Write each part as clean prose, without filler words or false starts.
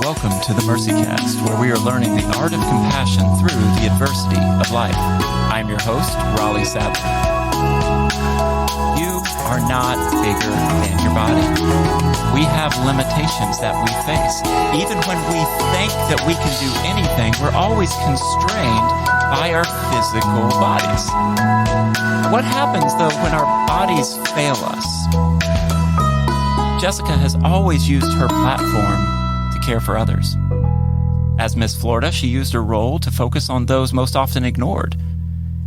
Welcome to the Mercy Cast, where we are learning the art of compassion through the adversity of life. I'm your host, Raleigh Sadler. You are not bigger than your body. We have limitations that we face. Even when we think that we can do anything, we're always constrained by our physical bodies. What happens, though, when our bodies fail us? Jessica has always used her platform to care for others. As Miss Florida, she used her role to focus on those most often ignored.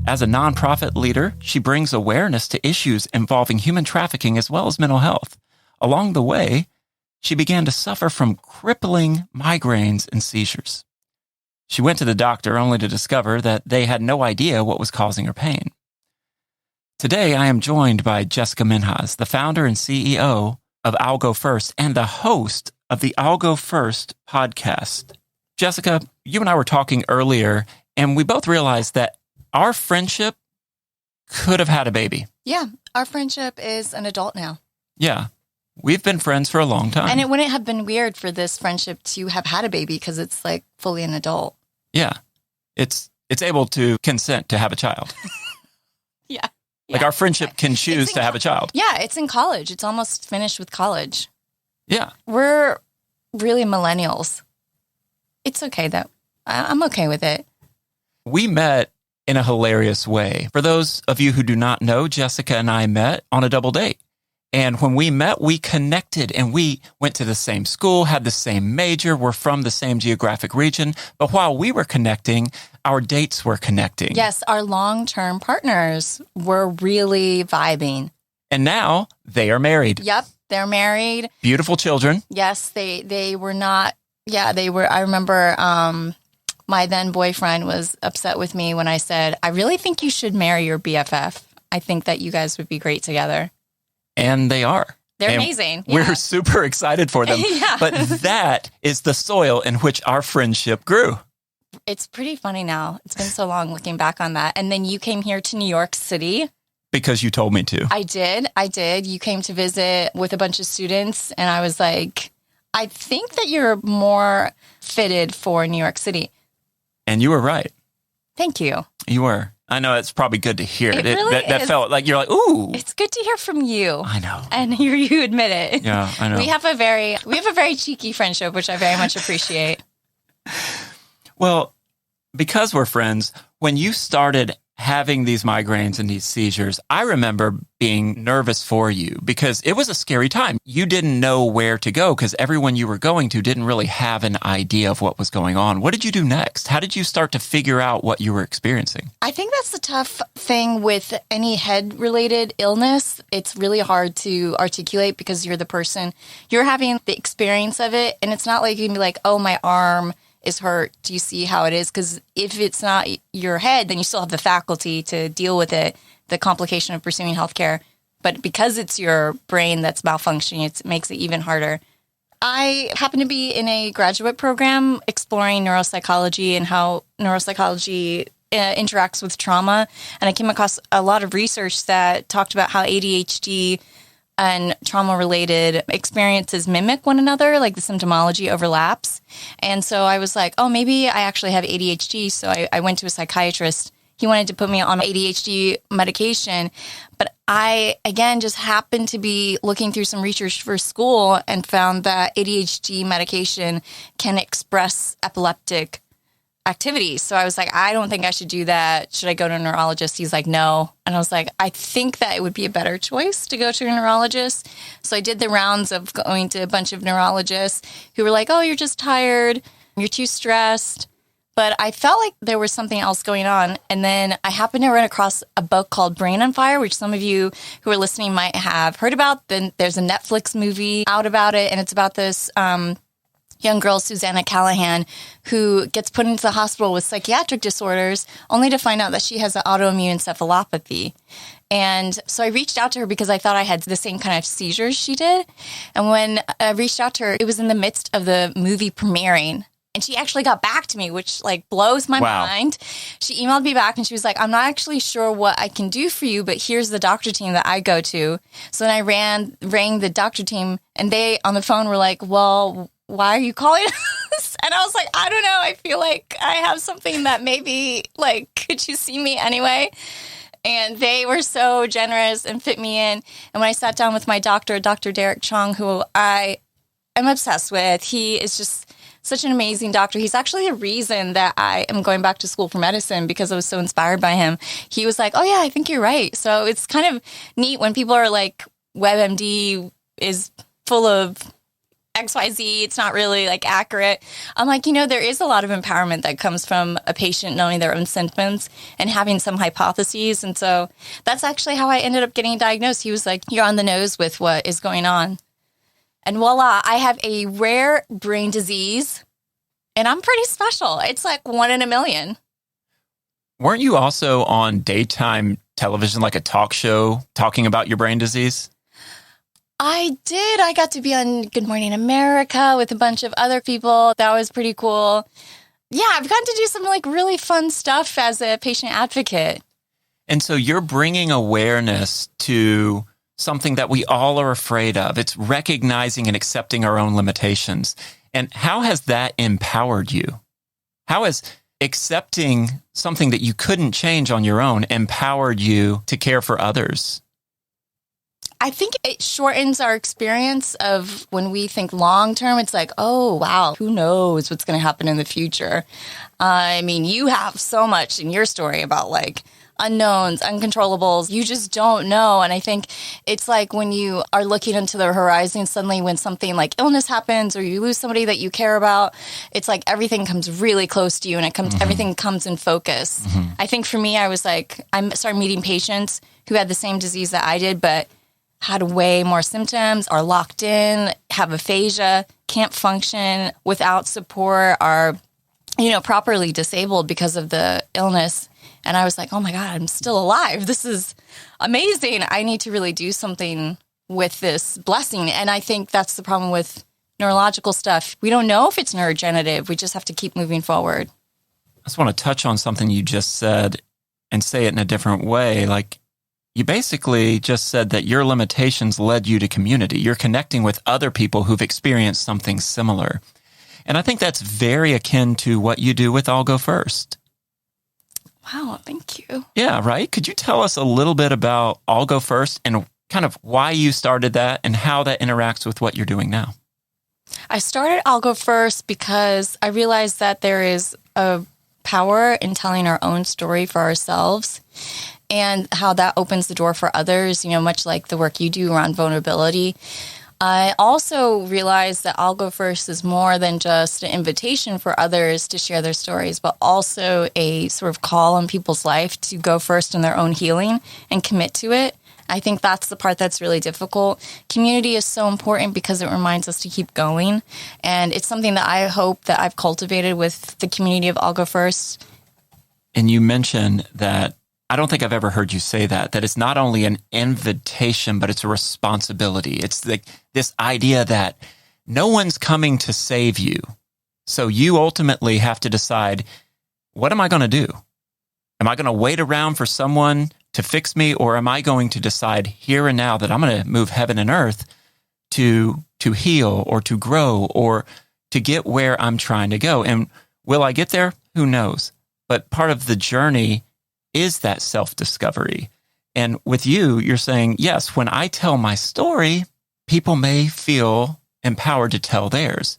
As a nonprofit leader, she brings awareness to issues involving human trafficking as well as mental health. Along the way, she began to suffer from crippling migraines and seizures. She went to the doctor only to discover that they had no idea what was causing her pain. Today, I am joined by Jessica Minhas, the founder and CEO of I'll Go First and the host of the I'll Go First podcast. Jessica, you and I were talking earlier, and we both realized that our friendship could have had a baby. Yeah, our friendship is an adult now. Yeah, we've been friends for a long time. And it wouldn't have been weird for this friendship to have had a baby because it's like fully an adult. Yeah, it's able to consent to have a child. Yeah. Like our friendship can choose to have a child. Yeah, it's in college. It's almost finished with college. Yeah. We're really millennials. It's okay, though. I'm okay with it. We met in a hilarious way. For those of you who do not know, Jessica and I met on a double date. And when we met, we connected and we went to the same school, had the same major, we're from the same geographic region. But while we were connecting, our dates were connecting. Yes, our long-term partners were really vibing. And now they are married. Yep, they're married. Beautiful children. Yes, they were not. Yeah, they were. I remember my then boyfriend was upset with me when I said, I really think you should marry your BFF. I think that you guys would be great together. And they are. They're and amazing. We're Yeah. super excited for them. Yeah. But that is the soil in which our friendship grew. It's pretty funny now. It's been so long looking back on that. And then you came here to New York City. Because you told me to. I did. You came to visit with a bunch of students. And I was like, I think that you're more fitted for New York City. And you were right. Thank you. You were. I know it's probably good to hear. It really that is. felt like you're like, ooh. It's good to hear from you. I know. And you admit it. Yeah, I know. We have a very cheeky friendship, which I very much appreciate. Well, because we're friends, when you started having these migraines and these seizures, I remember being nervous for you because it was a scary time. You didn't know where to go because everyone you were going to didn't really have an idea of what was going on. What did you do next? How did you start to figure out what you were experiencing? I think that's the tough thing with any head-related illness. It's really hard to articulate because you're the person, you're having the experience of it. And it's not like you can be like, oh, my arm is hurt. Do you see how it is? Because if it's not your head, then you still have the faculty to deal with it, the complication of pursuing healthcare. But because it's your brain that's malfunctioning, it makes it even harder. I happen to be in a graduate program exploring neuropsychology and how neuropsychology interacts with trauma. And I came across a lot of research that talked about how ADHD and trauma-related experiences mimic one another, like the symptomology overlaps. And so I was like, oh, maybe I actually have ADHD. So I went to a psychiatrist. He wanted to put me on ADHD medication. But I, again, just happened to be looking through some research for school and found that ADHD medication can express epileptic activities. So I was like, I don't think I should do that. Should I go to a neurologist? He's like, no. And I was like, I think that it would be a better choice to go to a neurologist. So I did the rounds of going to a bunch of neurologists who were like, oh, you're just tired. You're too stressed. But I felt like there was something else going on. And then I happened to run across a book called Brain on Fire, which some of you who are listening might have heard about. Then there's a Netflix movie out about it. And it's about this young girl, Susanna Callahan, who gets put into the hospital with psychiatric disorders only to find out that she has an autoimmune encephalopathy. And so I reached out to her because I thought I had the same kind of seizures she did. And when I reached out to her, it was in the midst of the movie premiering. And she actually got back to me, which like blows my mind. She emailed me back and she was like, I'm not actually sure what I can do for you, but here's the doctor team that I go to. So then I rang the doctor team and they on the phone were like, well, why are you calling us? And I was like, I don't know. I feel like I have something that maybe like, could you see me anyway? And they were so generous and fit me in. And when I sat down with my doctor, Dr. Derek Chong, who I am obsessed with, he is just such an amazing doctor. He's actually the reason that I am going back to school for medicine because I was so inspired by him. He was like, oh yeah, I think you're right. So it's kind of neat when people are like, WebMD is full of XYZ, it's not really like accurate. I'm like, there is a lot of empowerment that comes from a patient knowing their own symptoms and having some hypotheses. And so that's actually how I ended up getting diagnosed. He was like, you're on the nose with what is going on. And voila, I have a rare brain disease and I'm pretty special. It's like 1 in a million. Weren't you also on daytime television, like a talk show, talking about your brain disease? I did. I got to be on Good Morning America with a bunch of other people. That was pretty cool. Yeah, I've gotten to do some like really fun stuff as a patient advocate. And so you're bringing awareness to something that we all are afraid of. It's recognizing and accepting our own limitations. And how has that empowered you? How has accepting something that you couldn't change on your own empowered you to care for others? I think it shortens our experience of when we think long term. It's like, oh, wow, who knows what's going to happen in the future? I mean, you have so much in your story about like unknowns, uncontrollables. You just don't know. And I think it's like when you are looking into the horizon, suddenly when something like illness happens or you lose somebody that you care about, it's like everything comes really close to you and everything comes in focus. I think for me, I started meeting patients who had the same disease that I did, but had way more symptoms, are locked in, have aphasia, can't function without support, are, properly disabled because of the illness. And I was like, oh my God, I'm still alive. This is amazing. I need to really do something with this blessing. And I think that's the problem with neurological stuff. We don't know if it's neurodegenerative. We just have to keep moving forward. I just want to touch on something you just said and say it in a different way. Like, you basically just said that your limitations led you to community. You're connecting with other people who've experienced something similar. And I think that's very akin to what you do with I'll Go First. Wow, thank you. Yeah, right? Could you tell us a little bit about I'll Go First and kind of why you started that and how that interacts with what you're doing now? I started I'll Go First because I realized that there is a power in telling our own story for ourselves, and how that opens the door for others, much like the work you do around vulnerability. I also realized that I'll Go First is more than just an invitation for others to share their stories, but also a sort of call on people's life to go first in their own healing and commit to it. I think that's the part that's really difficult. Community is so important because it reminds us to keep going. And it's something that I hope that I've cultivated with the community of I'll Go First. And you mentioned that I don't think I've ever heard you say that it's not only an invitation, but it's a responsibility. It's like this idea that no one's coming to save you. So you ultimately have to decide, what am I going to do? Am I going to wait around for someone to fix me? Or am I going to decide here and now that I'm going to move heaven and earth to heal or to grow or to get where I'm trying to go? And will I get there? Who knows? But part of the journey is that self-discovery. And with you, you're saying, yes, when I tell my story, people may feel empowered to tell theirs.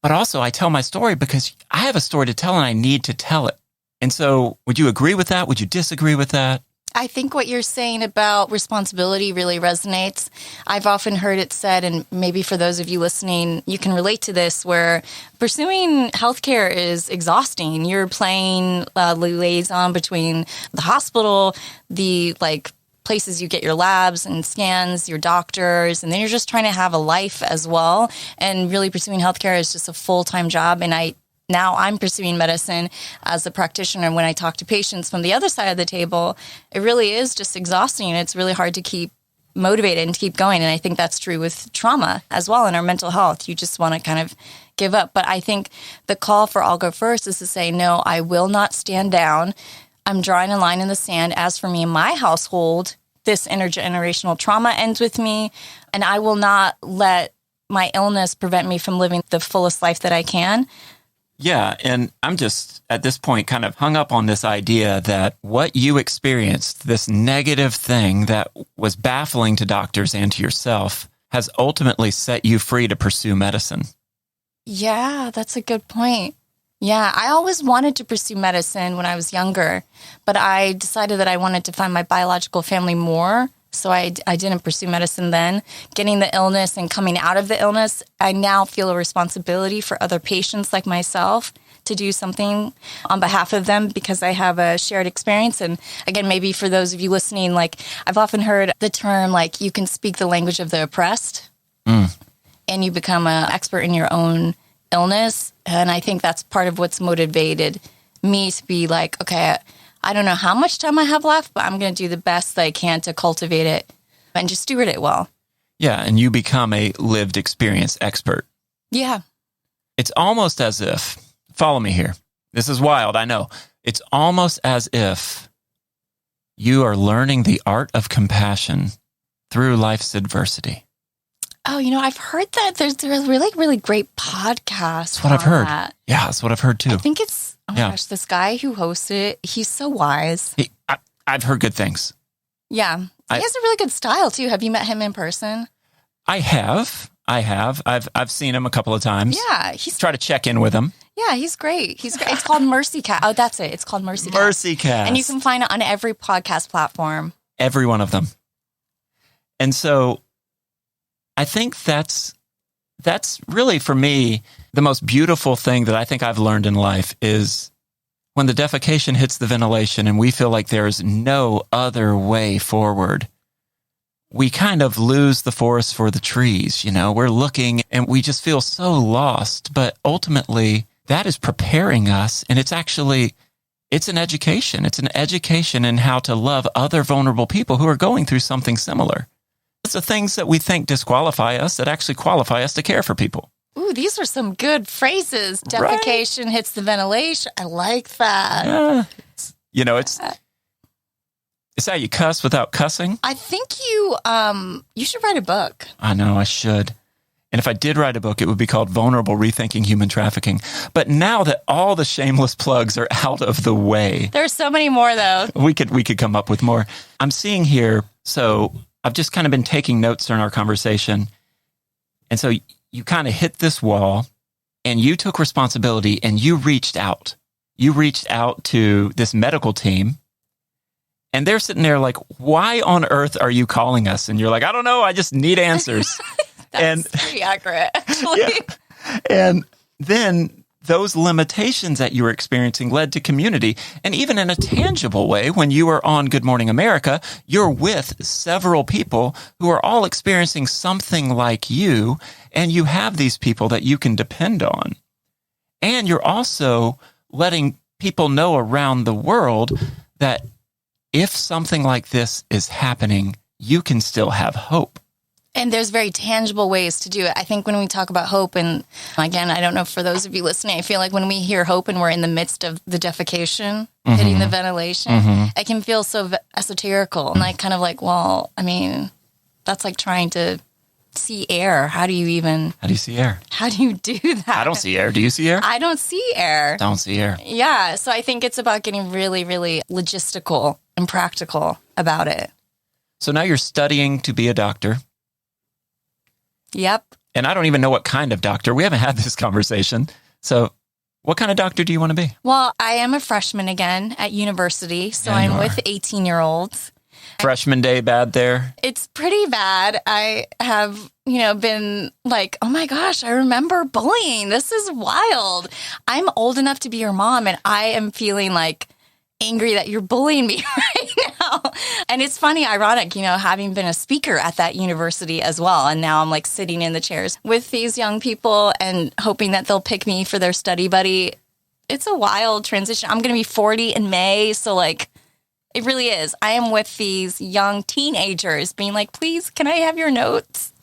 But also I tell my story because I have a story to tell and I need to tell it. And so would you agree with that? Would you disagree with that? I think what you're saying about responsibility really resonates. I've often heard it said, and maybe for those of you listening, you can relate to this, where pursuing healthcare is exhausting. You're playing liaison between the hospital, the places you get your labs and scans, your doctors, and then you're just trying to have a life as well. And really pursuing healthcare is just a full-time job. And now I'm pursuing medicine as a practitioner. And when I talk to patients from the other side of the table, it really is just exhausting. It's really hard to keep motivated and to keep going. And I think that's true with trauma as well in our mental health. You just want to kind of give up. But I think the call for I'll go first is to say, no, I will not stand down. I'm drawing a line in the sand. As for me and my household, this intergenerational trauma ends with me, and I will not let my illness prevent me from living the fullest life that I can. Yeah, and I'm just, at this point, kind of hung up on this idea that what you experienced, this negative thing that was baffling to doctors and to yourself, has ultimately set you free to pursue medicine. Yeah, that's a good point. Yeah, I always wanted to pursue medicine when I was younger, but I decided that I wanted to find my biological family more. So I didn't pursue medicine then. Getting the illness and coming out of the illness, I now feel a responsibility for other patients like myself to do something on behalf of them because I have a shared experience. And again, maybe for those of you listening, like I've often heard the term, like you can speak the language of the oppressed and you become an expert in your own illness. And I think that's part of what's motivated me to be like, okay, I don't know how much time I have left, but I'm going to do the best that I can to cultivate it and just steward it well. Yeah, and you become a lived experience expert. Yeah. It's almost as if, follow me here, this is wild, I know. It's almost as if you are learning the art of compassion through life's adversity. Oh, I've heard that there's a really, really great podcast. That's what I've heard. That. Yeah, that's what I've heard too. I think it's, gosh, this guy who hosts it, he's so wise. I've heard good things. Yeah. He has a really good style too. Have you met him in person? I have. I've seen him a couple of times. Yeah. Try to check in with him. Yeah, he's great. He's great. It's called Mercy Cat. Oh, that's it. It's called Mercy Cat. Mercy Cat. And you can find it on every podcast platform. Every one of them. And so I think that's really, for me, the most beautiful thing that I think I've learned in life is when the defecation hits the ventilation and we feel like there's no other way forward, we kind of lose the forest for the trees. We're looking and we just feel so lost. But ultimately, that is preparing us. And it's an education. It's an education in how to love other vulnerable people who are going through something similar. It's the things that we think disqualify us that actually qualify us to care for people. Ooh, these are some good phrases. Defecation hits the ventilation. I like that. Yeah. It's how you cuss without cussing. I think you should write a book. I know, I should. And if I did write a book, it would be called Vulnerable Rethinking Human Trafficking. But now that all the shameless plugs are out of the way. There's so many more, though. We could come up with more. I'm seeing here, so I've just kind of been taking notes during our conversation. And so you kind of hit this wall and you took responsibility and you reached out. You reached out to this medical team and they're sitting there like, why on earth are you calling us? And you're like, I don't know. I just need answers. That's pretty accurate, actually. Yeah. And then those limitations that you were experiencing led to community. And even in a tangible way, when you were on Good Morning America, you're with several people who are all experiencing something like you, and you have these people that you can depend on. And you're also letting people know around the world that if something like this is happening, you can still have hope. And there's very tangible ways to do it. I think when we talk about hope, and again, I don't know, for those of you listening, I feel like when we hear hope and we're in the midst of the defecation, hitting the ventilation, it can feel so esoterical. And like kind of like, well, I mean, that's like trying to see air. How do you see air? How do you do that? I don't see air. Do you see air? I don't see air. Don't see air. Yeah. So I think it's about getting really, really logistical and practical about it. So now you're studying to be a doctor. Yep. And I don't even know what kind of doctor. We haven't had this conversation. So what kind of doctor do you want to be? Well, I am a freshman again at university. So I'm with 18-year-olds. Freshman day bad there? It's pretty bad. I have, been like, oh my gosh, I remember bullying. This is wild. I'm old enough to be your mom and I am feeling like angry that you're bullying me right now. And it's funny, ironic, having been a speaker at that university as well. And now I'm like sitting in the chairs with these young people and hoping that they'll pick me for their study buddy. It's a wild transition. I'm going to be 40 in May. So like, it really is. I am with these young teenagers being like, please, can I have your notes?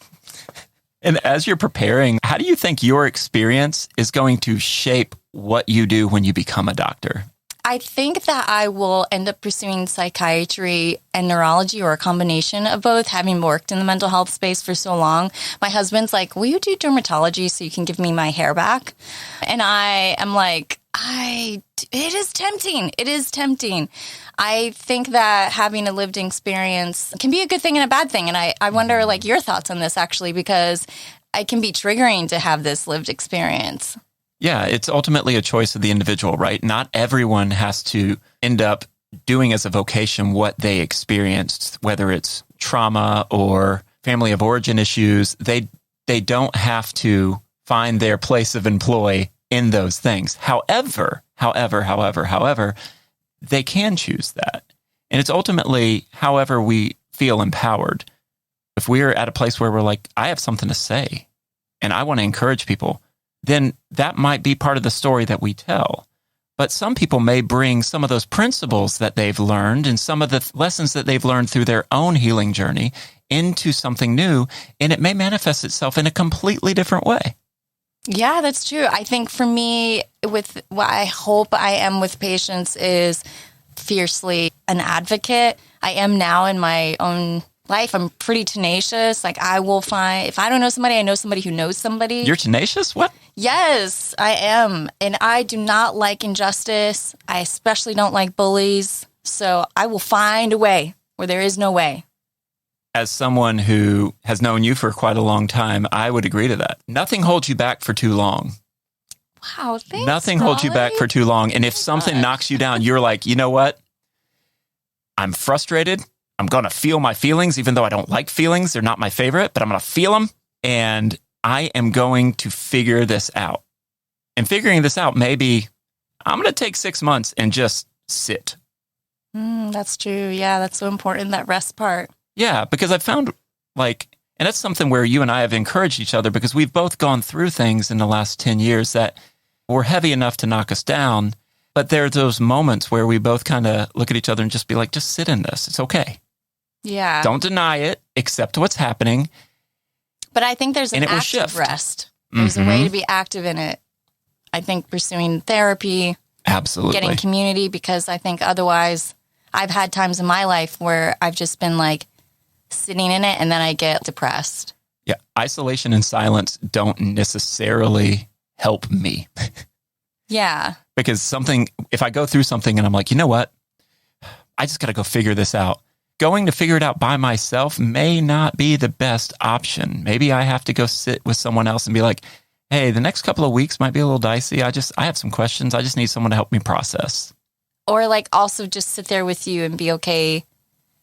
And as you're preparing, how do you think your experience is going to shape what you do when you become a doctor? I think that I will end up pursuing psychiatry and neurology, or a combination of both, having worked in the mental health space for so long. My husband's like, will you do dermatology so you can give me my hair back? And I am like, it is tempting. It is tempting. I think that having a lived experience can be a good thing and a bad thing. And I wonder, like, your thoughts on this, actually, because it can be triggering to have this lived experience. Yeah, it's ultimately a choice of the individual, right? Not everyone has to end up doing as a vocation what they experienced, whether it's trauma or family of origin issues. They don't have to find their place of employ in those things. However, they can choose that. And it's ultimately however we feel empowered. If we're at a place where we're like, I have something to say and I want to encourage people, then that might be part of the story that we tell. But some people may bring some of those principles that they've learned and some of the lessons that they've learned through their own healing journey into something new, and it may manifest itself in a completely different way. Yeah, that's true. I think for me, with what I hope I am with patients, is fiercely an advocate. I am now in my own life. I'm pretty tenacious. Like, I will find, if I don't know somebody, I know somebody who knows somebody. You're tenacious? What? Yes, I am. And I do not like injustice. I especially don't like bullies. So I will find a way where there is no way. As someone who has known you for quite a long time, I would agree to that. Nothing holds you back for too long. Wow, thanks, Nothing holds you back for too long. And if something knocks you down, you're like, you know what? I'm frustrated. I'm going to feel my feelings, even though I don't like feelings. They're not my favorite, but I'm going to feel them. And I am going to figure this out. And figuring this out, maybe I'm going to take 6 months and just sit. That's true. Yeah, that's so important, that rest part. Yeah, because I've found, like, and that's something where you and I have encouraged each other, because we've both gone through things in the last 10 years that were heavy enough to knock us down. But there are those moments where we both kind of look at each other and just be like, just sit in this. It's okay. Yeah. Don't deny it. Accept what's happening. But I think there's an active rest. There's a way to be active in it. I think pursuing therapy. Absolutely. Getting community, because I think otherwise I've had times in my life where I've just been like sitting in it and then I get depressed. Yeah. Isolation and silence don't necessarily help me. Yeah. Because if I go through something and I'm like, you know what? I just got to go figure this out. Going to figure it out by myself may not be the best option. Maybe I have to go sit with someone else and be like, hey, the next couple of weeks might be a little dicey. I have some questions. I just need someone to help me process. Or like also just sit there with you and be okay.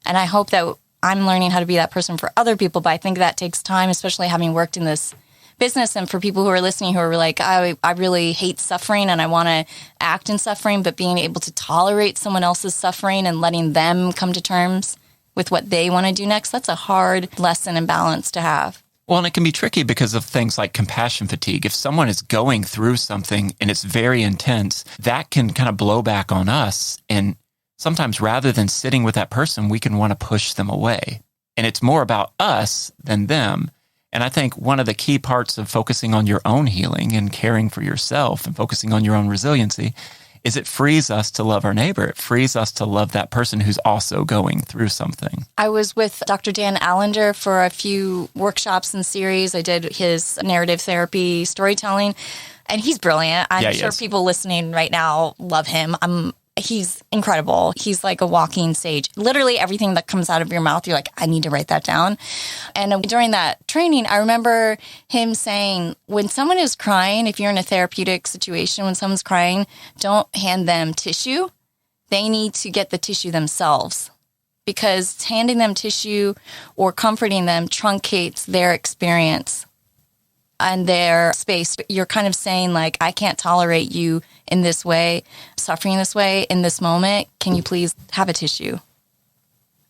And I hope that I'm learning how to be that person for other people. But I think that takes time, especially having worked in this business. And for people who are listening who are like, I really hate suffering and I want to act in suffering, but being able to tolerate someone else's suffering and letting them come to terms with what they want to do next, that's a hard lesson and balance to have. Well, and it can be tricky because of things like compassion fatigue. If someone is going through something and it's very intense, that can kind of blow back on us. And sometimes rather than sitting with that person, we can want to push them away. And it's more about us than them. And I think one of the key parts of focusing on your own healing and caring for yourself and focusing on your own resiliency is it frees us to love our neighbor. It frees us to love that person who's also going through something. I was with Dr. Dan Allender for a few workshops and series. I did his narrative therapy storytelling, and he's brilliant. I'm sure people listening right now love him. He's incredible. He's like a walking sage. Literally everything that comes out of your mouth, you're like, I need to write that down. And during that training, I remember him saying, when someone is crying, if you're in a therapeutic situation, when someone's crying, don't hand them tissue. They need to get the tissue themselves, because handing them tissue or comforting them truncates their experience and their space. You're kind of saying, like, I can't tolerate you in this way, suffering this way in this moment. Can you please have a tissue?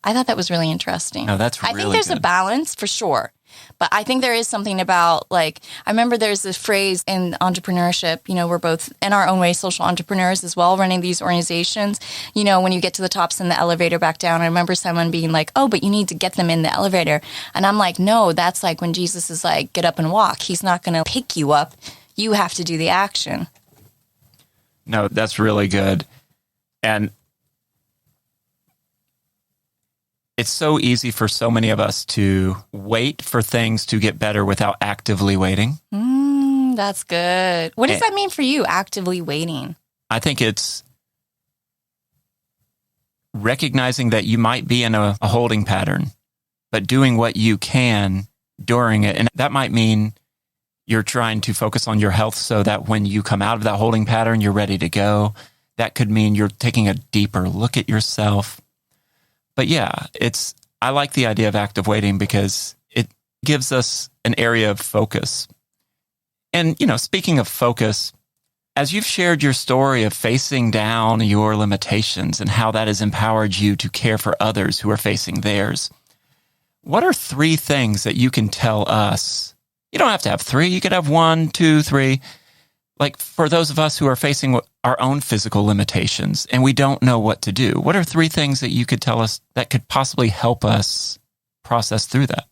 I thought that was really interesting. No, that's really I think there's good. a balance for sure. But I think there is something about, like, I remember there's this phrase in entrepreneurship, we're both in our own way social entrepreneurs as well, running these organizations. When you get to the top, send the elevator back down. I remember someone being like, oh, but you need to get them in the elevator. And I'm like, no, that's like when Jesus is like, get up and walk. He's not going to pick you up. You have to do the action. No, that's really good. And it's so easy for so many of us to wait for things to get better without actively waiting. That's good. What does that mean for you, actively waiting? I think it's recognizing that you might be in a holding pattern, but doing what you can during it. And that might mean you're trying to focus on your health so that when you come out of that holding pattern, you're ready to go. That could mean you're taking a deeper look at yourself. But yeah, I like the idea of active waiting because it gives us an area of focus. And, speaking of focus, as you've shared your story of facing down your limitations and how that has empowered you to care for others who are facing theirs, what are 3 things that you can tell us? You don't have to have 3. You could have 1, 2, 3. Like for those of us who are facing our own physical limitations and we don't know what to do, what are 3 things that you could tell us that could possibly help us process through that?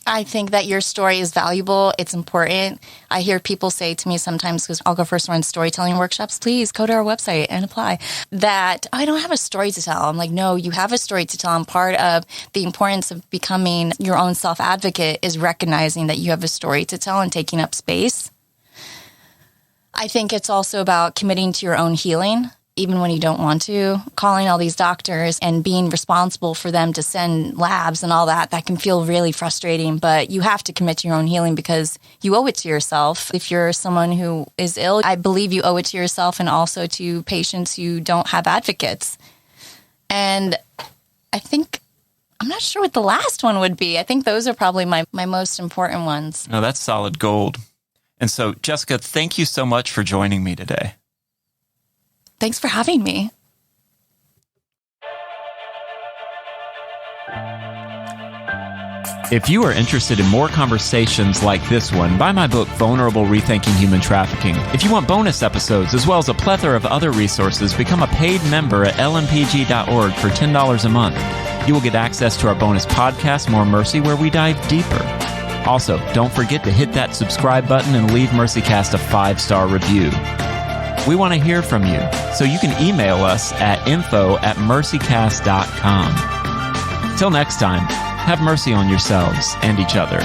I think that your story is valuable. It's important. I hear people say to me sometimes, because I'll go first run storytelling workshops, please go to our website and apply, that I don't have a story to tell. I'm like, no, you have a story to tell. And part of the importance of becoming your own self-advocate is recognizing that you have a story to tell and taking up space. I think it's also about committing to your own healing, even when you don't want to, calling all these doctors and being responsible for them to send labs and all that. That can feel really frustrating, but you have to commit to your own healing because you owe it to yourself. If you're someone who is ill, I believe you owe it to yourself and also to patients who don't have advocates. And I think, I'm not sure what the last one would be. I think those are probably my most important ones. No, that's solid gold. And so, Jessica, thank you so much for joining me today. Thanks for having me. If you are interested in more conversations like this one, buy my book, Vulnerable: Rethinking Human Trafficking. If you want bonus episodes, as well as a plethora of other resources, become a paid member at lmpg.org for $10 a month. You will get access to our bonus podcast, More Mercy, where we dive deeper. Also, don't forget to hit that subscribe button and leave MercyCast a 5-star review. We want to hear from you, so you can email us at info@mercycast.com. Till next time, have mercy on yourselves and each other.